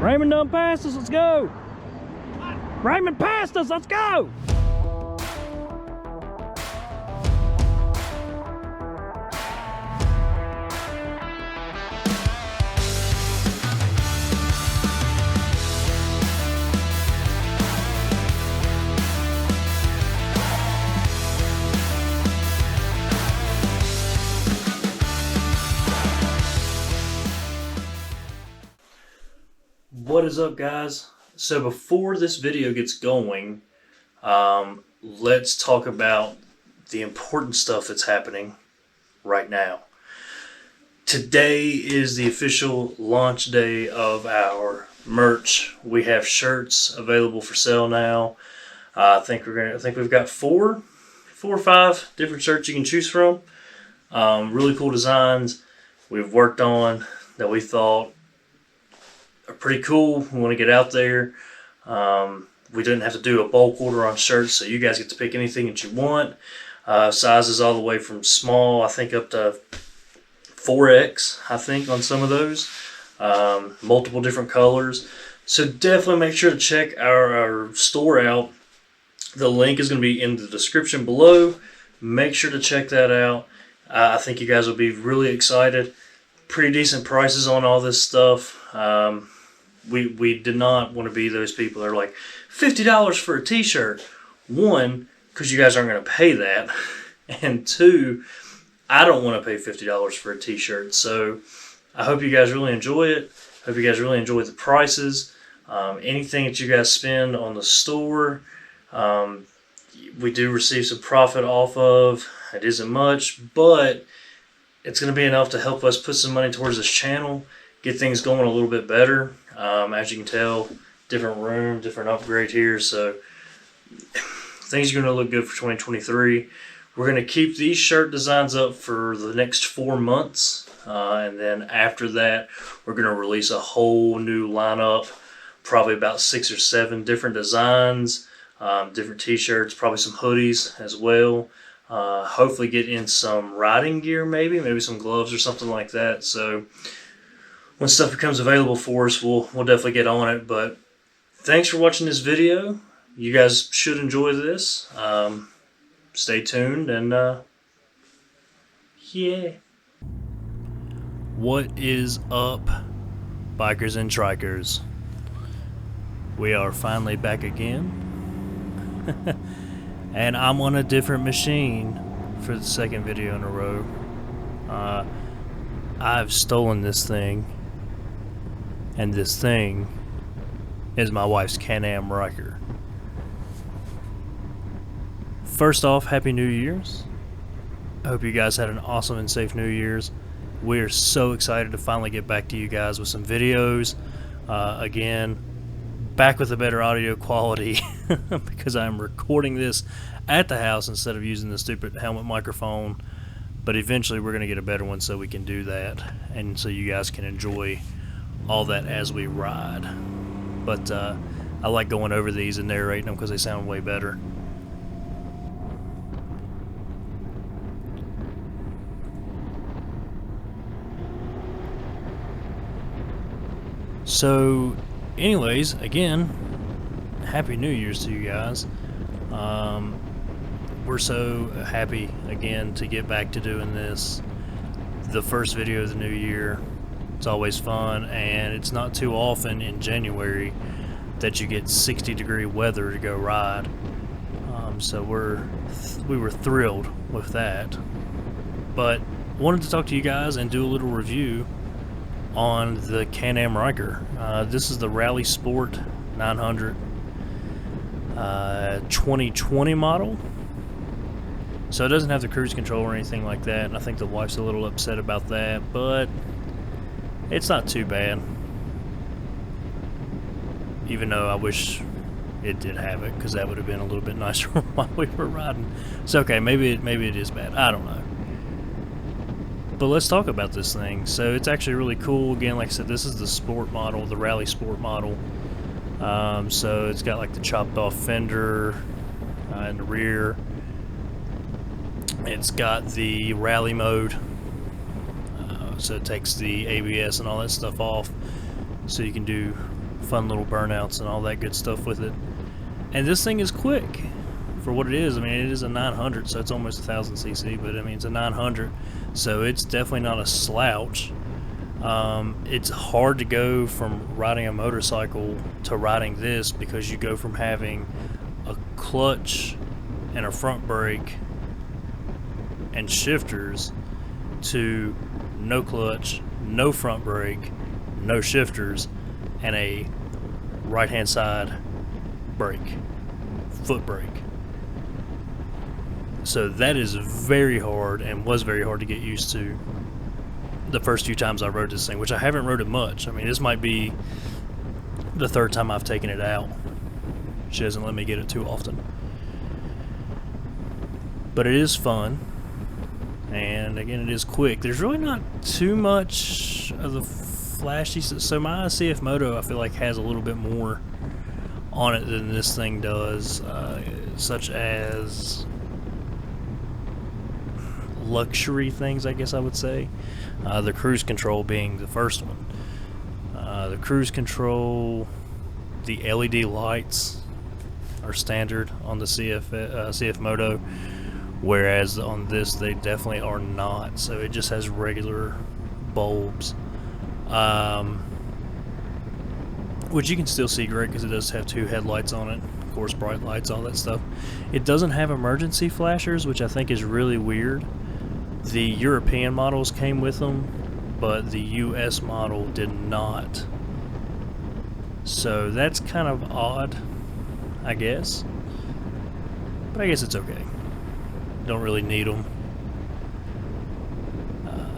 Raymond done passed us, let's go! Raymond passed us, let's go! What is up, guys? So before this video gets going, let's talk about the important stuff that's happening right now. Today is the official launch day of our merch. We have shirts available for sale now. I think we've got four or five different shirts you can choose from. Really cool designs we've worked on that we thought are pretty cool. We want to get out there. We didn't have to do a bulk order on shirts, so you guys get to pick anything that you want. Sizes all the way from small, I think, up to 4X, I think, on some of those. Multiple different colors. So definitely make sure to check our store out. The link is going to be in the description below. Make sure to check that out. I think you guys will be really excited. Pretty decent prices on all this stuff. We did not want to be those people that are like, $50 for a t-shirt. One, because you guys aren't going to pay that. And two, I don't want to pay $50 for a t-shirt. So I hope you guys really enjoy it. Hope you guys really enjoy the prices. Anything that you guys spend on the store, we do receive some profit off of. It isn't much, but it's going to be enough to help us put some money towards this channel, get things going a little bit better. As you can tell, different room, different upgrade here, so things are going to look good for 2023. We're going to keep these shirt designs up for the next 4 months, and then after that, we're going to release a whole new lineup, probably about 6 or 7 different designs, different t-shirts, probably some hoodies as well. Hopefully get in some riding gear, maybe some gloves or something like that. So when stuff becomes available for us, we'll definitely get on it. But thanks for watching this video. You guys should enjoy this. Stay tuned and yeah. What is up, bikers and trikers? We are finally back again. And I'm on a different machine for the second video in a row. I've stolen this thing, and this thing is my wife's Can-Am Ryker. First off, Happy New Year's. I hope you guys had an awesome and safe New Year's. We are so excited to finally get back to you guys with some videos. Again, back with a better audio quality because I'm recording this at the house instead of using the stupid helmet microphone, but eventually we're going to get a better one so we can do that and so you guys can enjoy all that as we ride. But I like going over these and narrating them because they sound way better. So anyways, again, Happy New Year's to you guys. We're so happy again to get back to doing this. The first video of the new year. It's always fun, and it's not too often in January that you get 60-degree weather to go ride. So we were thrilled with that. But wanted to talk to you guys and do a little review on the Can-Am Ryker. This is the Rally Sport 900 2020 model. So it doesn't have the cruise control or anything like that, and I think the wife's a little upset about that, but it's not too bad. Even though I wish it did have it, because that would have been a little bit nicer while we were riding. It's okay, maybe it is bad, I don't know. But let's talk about this thing. So it's actually really cool. Again, like I said, this is the sport model, the Rally Sport model. So it's got like the chopped off fender in the rear. It's got the rally mode, so it takes the ABS and all that stuff off, so you can do fun little burnouts and all that good stuff with it. And this thing is quick for what it is. I mean, it is a 900, so it's almost 1,000 cc, but I mean, it's a 900, so it's definitely not a slouch. It's hard to go from riding a motorcycle to riding this, because you go from having a clutch and a front brake and shifters to no clutch, no front brake, no shifters, and a right hand side brake, foot brake. So that is very hard, and was very hard to get used to the first few times I rode this thing, which I haven't rode it much. I mean, this might be the third time I've taken it out. She doesn't let me get it too often. But it is fun, and again, it is quick. There's really not too much of the flashy. So my CF Moto, I feel like, has a little bit more on it than this thing does, such as luxury things, I guess I would say. The cruise control being the first one. The cruise control, the LED lights are standard on the CF Moto, whereas on this they definitely are not. So it just has regular bulbs, which you can still see great because it does have two headlights on it, of course, bright lights, all that stuff. It doesn't have emergency flashers, which I think is really weird. The European models came with them, but the US model did not. So that's kind of odd, I guess. But I guess it's okay. Don't really need them.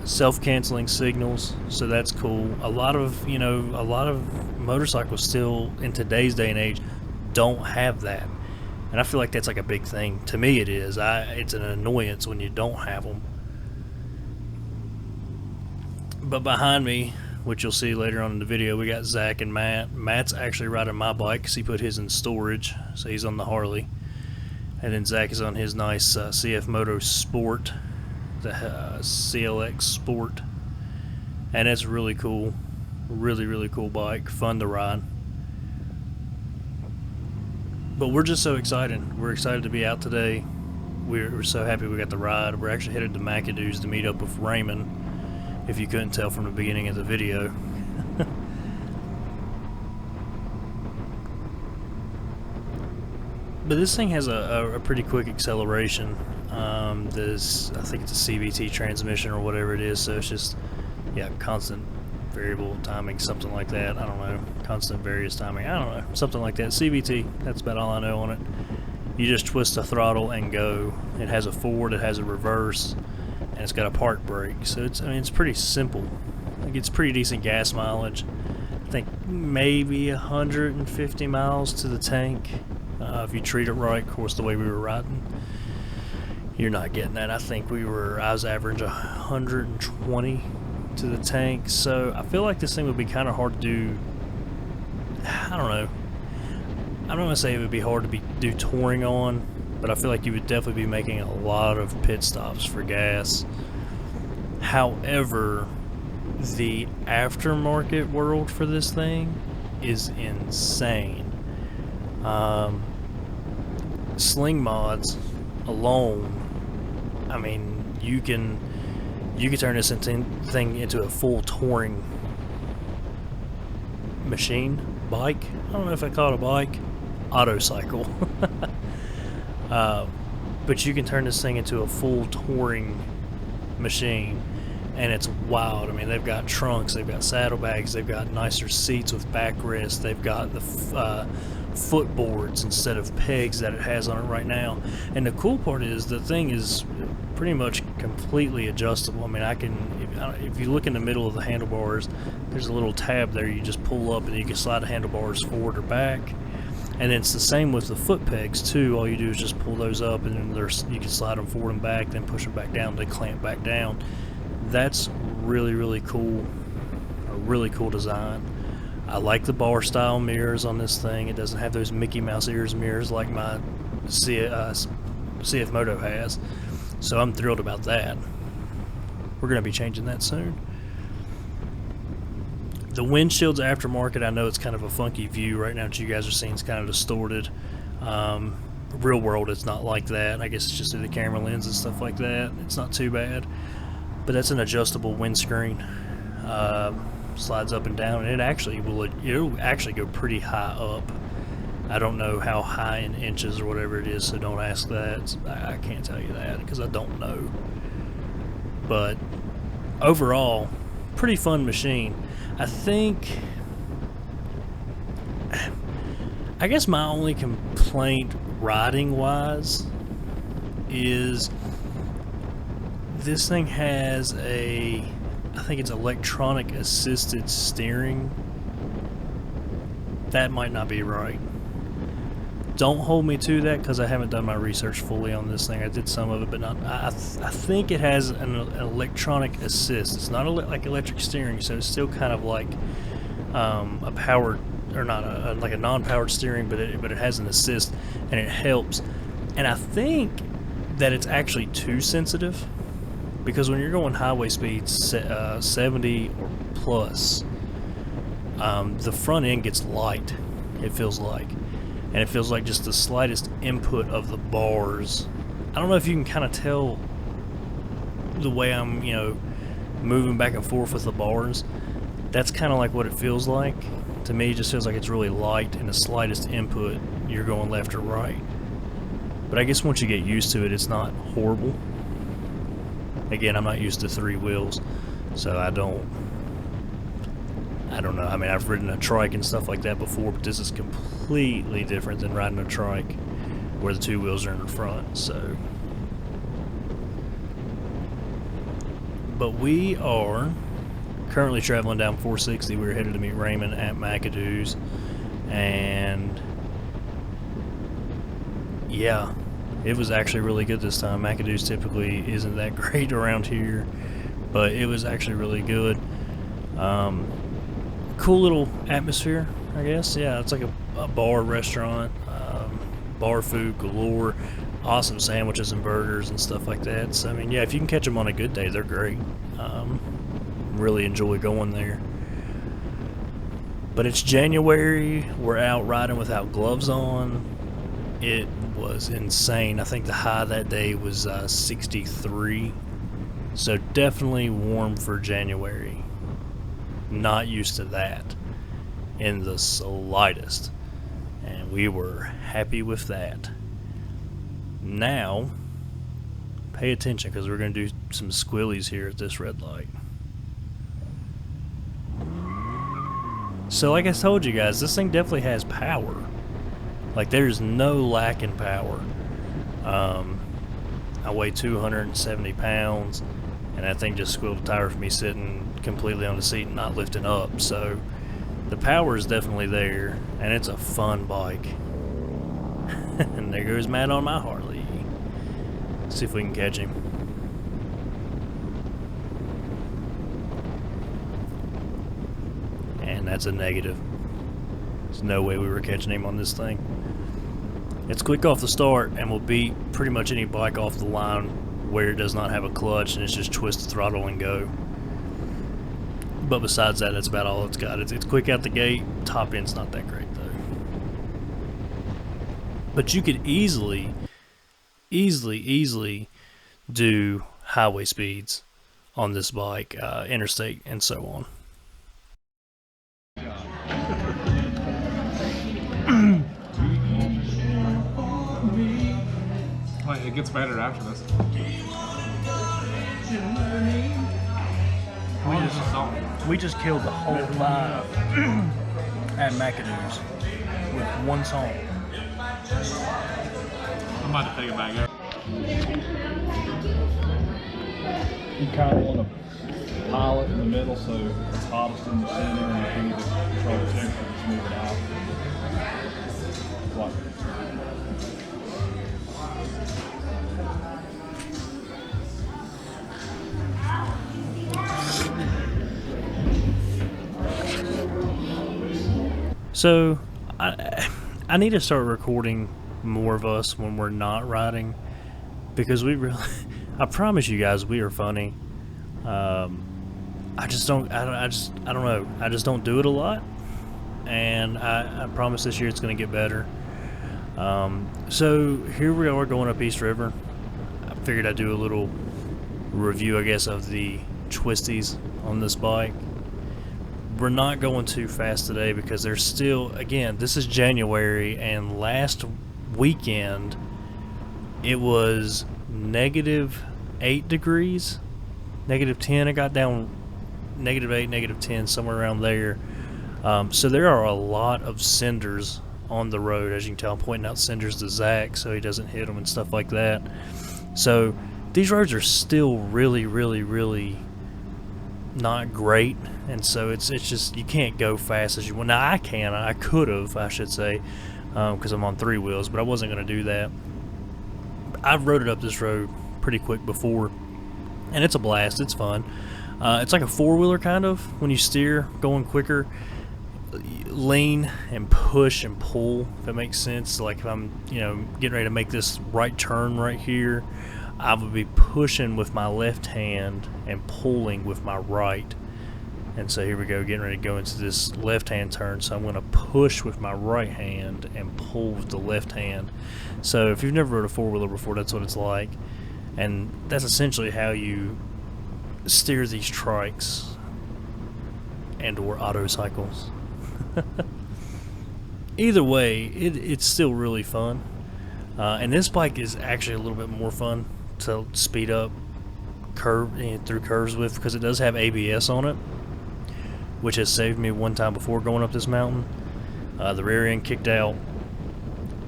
Self-canceling signals, so that's cool. A lot of motorcycles still in today's day and age don't have that, and I feel like that's like a big thing. To me, it is. It's an annoyance when you don't have them. But behind me, which you'll see later on in the video, we got Zach and Matt. Matt's actually riding my bike because he put his in storage, so he's on the Harley. And then Zach is on his nice CF Moto Sport, the CLX Sport. And it's really cool. Really, really cool bike. Fun to ride. But we're just so excited. We're excited to be out today. We're so happy we got the ride. We're actually headed to McAdoo's to meet up with Raymond, if you couldn't tell from the beginning of the video. But this thing has a pretty quick acceleration. I think it's a CVT transmission or whatever it is, so it's just, yeah, constant variable timing, something like that. I don't know. Constant various timing. I don't know. Something like that. CVT. That's about all I know on it. You just twist the throttle and go. It has a forward, it has a reverse, and it's got a park brake. So it's pretty simple. Like, it's pretty decent gas mileage. I think maybe 150 miles to the tank. If you treat it right, of course, the way we were riding, you're not getting that. I think I was averaging 120 to the tank. So I feel like this thing would be kind of hard to do. I don't know. I'm not gonna say it would be hard to do touring on, but I feel like you would definitely be making a lot of pit stops for gas. However, the aftermarket world for this thing is insane. Sling mods alone, I mean, you can turn this thing into a full touring machine, bike. I don't know if I call it a bike, autocycle. But you can turn this thing into a full touring machine, and it's wild. I mean, they've got trunks, they've got saddlebags, they've got nicer seats with backrests, they've got the footboards instead of pegs that it has on it right now. And the cool part is the thing is pretty much completely adjustable. I mean, if you look in the middle of the handlebars, there's a little tab there you just pull up, and you can slide the handlebars forward or back. And it's the same with the foot pegs too. All you do is just pull those up, and then you can slide them forward and back, then push them back down to clamp back down. That's really, really cool. A really cool design. I like the bar style mirrors on this thing. It doesn't have those Mickey Mouse ears mirrors like my CF Moto has. So I'm thrilled about that. We're going to be changing that soon. The windshield's aftermarket. I know it's kind of a funky view right now that you guys are seeing. It's kind of distorted. Real world, it's not like that. I guess it's just through the camera lens and stuff like that. It's not too bad. But that's an adjustable windscreen. Slides up and down, and it'll actually go pretty high up. I don't know how high in inches or whatever it is, so don't ask that. I can't tell you that because I don't know. But overall, pretty fun machine. I guess my only complaint riding wise is this thing has I think it's electronic assisted steering. That might not be right. Don't hold me to that because I haven't done my research fully on this thing. I did some of it, but not. I think it has an electronic assist. It's not like electric steering, so it's still kind of like a powered, or not like a non-powered steering, but it has an assist and it helps. And I think that it's actually too sensitive because when you're going highway speeds 70 or plus, the front end gets light. It feels like. And it feels like just the slightest input of the bars. I don't know if you can kind of tell the way I'm, moving back and forth with the bars. That's kind of like what it feels like. To me, it just feels like it's really light, and the slightest input, you're going left or right. But I guess once you get used to it, it's not horrible. Again, I'm not used to 3 wheels, so I don't know. I mean, I've ridden a trike and stuff like that before, but this is completely different than riding a trike where the 2 wheels are in the front. So, but we are currently traveling down 460. We're headed to meet Raymond at McAdoo's, and yeah, it was actually really good this time. McAdoo's typically isn't that great around here, but it was actually really good. Cool little atmosphere, I guess. Yeah, it's like a bar restaurant, bar food galore, awesome sandwiches and burgers and stuff like that. So, I mean, yeah, if you can catch them on a good day, they're great. Really enjoy going there. But it's January. We're out riding without gloves on. It was insane. I think the high that day was 63. So definitely warm for January. Not used to that in the slightest, and we were happy with that. Now pay attention because we're going to do some squillies here at this red light. So like I told you guys, this thing definitely has power. Like, there's no lack in power. I weigh 270 pounds, and that thing just squealed a tire for me sitting completely on the seat and not lifting up. So the power is definitely there, and it's a fun bike. And there goes Matt on my Harley. Let's see if we can catch him. And that's a negative. There's no way we were catching him on this thing. It's quick off the start and will beat pretty much any bike off the line where it does not have a clutch and it's just twist the throttle and go. But besides that, that's about all it's got. It's quick out the gate. Top end's not that great though. But you could easily do highway speeds on this bike, interstate and so on. Well, it gets better after this. We just killed the whole vibe at McAdoo's with one song. I'm about to take it back up. You kind of want to pile it in the middle so it's hottest in the center and you can control the temperature to move it out. Like, so I need to start recording more of us when we're not riding, because we really I promise you guys we are funny. I just don't know. I just don't do it a lot, and I promise this year it's going to get better. So here we are going up East River. I figured I'd do a little review, I guess, of the twisties on this bike. We're not going too fast today because there's still, again, this is January, and last weekend it was -8 degrees, -10. It got down -8, -10, somewhere around there. So there are a lot of cinders on the road. As you can tell, I'm pointing out cinders to Zach so he doesn't hit them and stuff like that. So these roads are still really, really, really not great, and so it's just, you can't go fast as you want. Now I could have, I should say, because I'm on 3 wheels, but I wasn't going to do that. I've rode it up this road pretty quick before, and it's a blast. It's fun. It's like a 4-wheeler kind of, when you steer, going quicker, lean and push and pull, if that makes sense. Like if I'm, getting ready to make this right turn right here, I would be pushing with my left hand and pulling with my right. And so here we go, getting ready to go into this left-hand turn. So I'm going to push with my right hand and pull with the left hand. So if you've never rode a 4-wheeler before, that's what it's like. And that's essentially how you steer these trikes and or autocycles. Either way, it's still really fun. And this bike is actually a little bit more fun to speed up through curves with, because it does have ABS on it, which has saved me one time before going up this mountain. The rear end kicked out,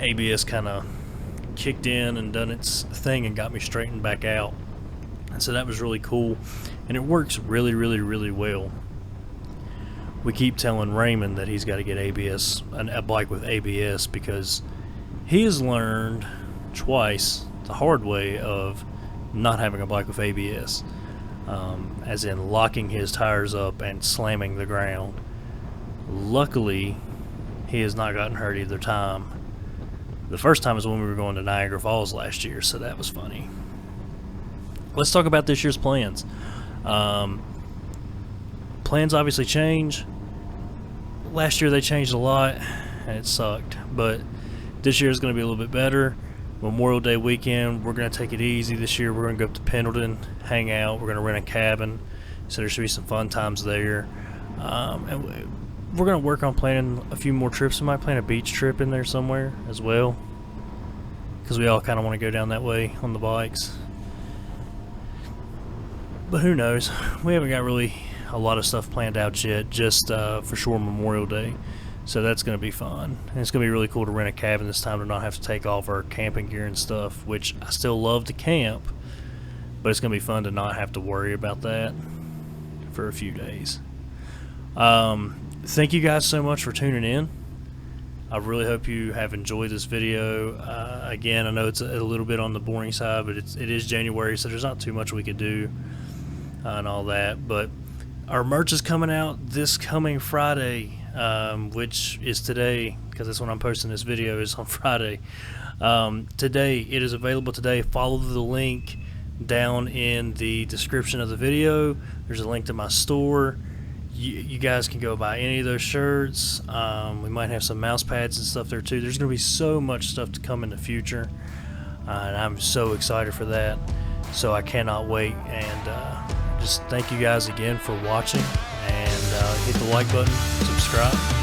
ABS kind of kicked in and done its thing and got me straightened back out, and so that was really cool, and it works really, really, really well. We keep telling Raymond that he's got to get ABS, a bike with ABS, because he has learned twice the hard way of not having a bike with ABS, as in locking his tires up and slamming the ground. Luckily, he has not gotten hurt either time. The first time was when we were going to Niagara Falls last year, so that was funny. Let's talk about this year's plans. Plans obviously change. Last year they changed a lot, and it sucked, but this year is going to be a little bit better. Memorial Day weekend, we're going to take it easy this year. We're going to go up to Pendleton, hang out. We're going to rent a cabin, so there should be some fun times there. And we're going to work on planning a few more trips. We might plan a beach trip in there somewhere as well, because we all kind of want to go down that way on the bikes. But who knows? We haven't got really a lot of stuff planned out yet, just for sure Memorial Day. So that's going to be fun. And it's going to be really cool to rent a cabin this time, to not have to take off our camping gear and stuff, which I still love to camp, but it's going to be fun to not have to worry about that for a few days. Thank you guys so much for tuning in. I really hope you have enjoyed this video. Again, I know it's a little bit on the boring side, but it is January, so there's not too much we could do and all that. But our merch is coming out this coming Friday, which is today, because that's when I'm posting this video, is on Friday. Today, it is available today. Follow the link down in the description of the video. There's a link to my store. You guys can go buy any of those shirts. We might have some mouse pads and stuff there too. There's going to be so much stuff to come in the future, and I'm so excited for that. So I cannot wait, and just thank you guys again for watching, and hit the like button, subscribe.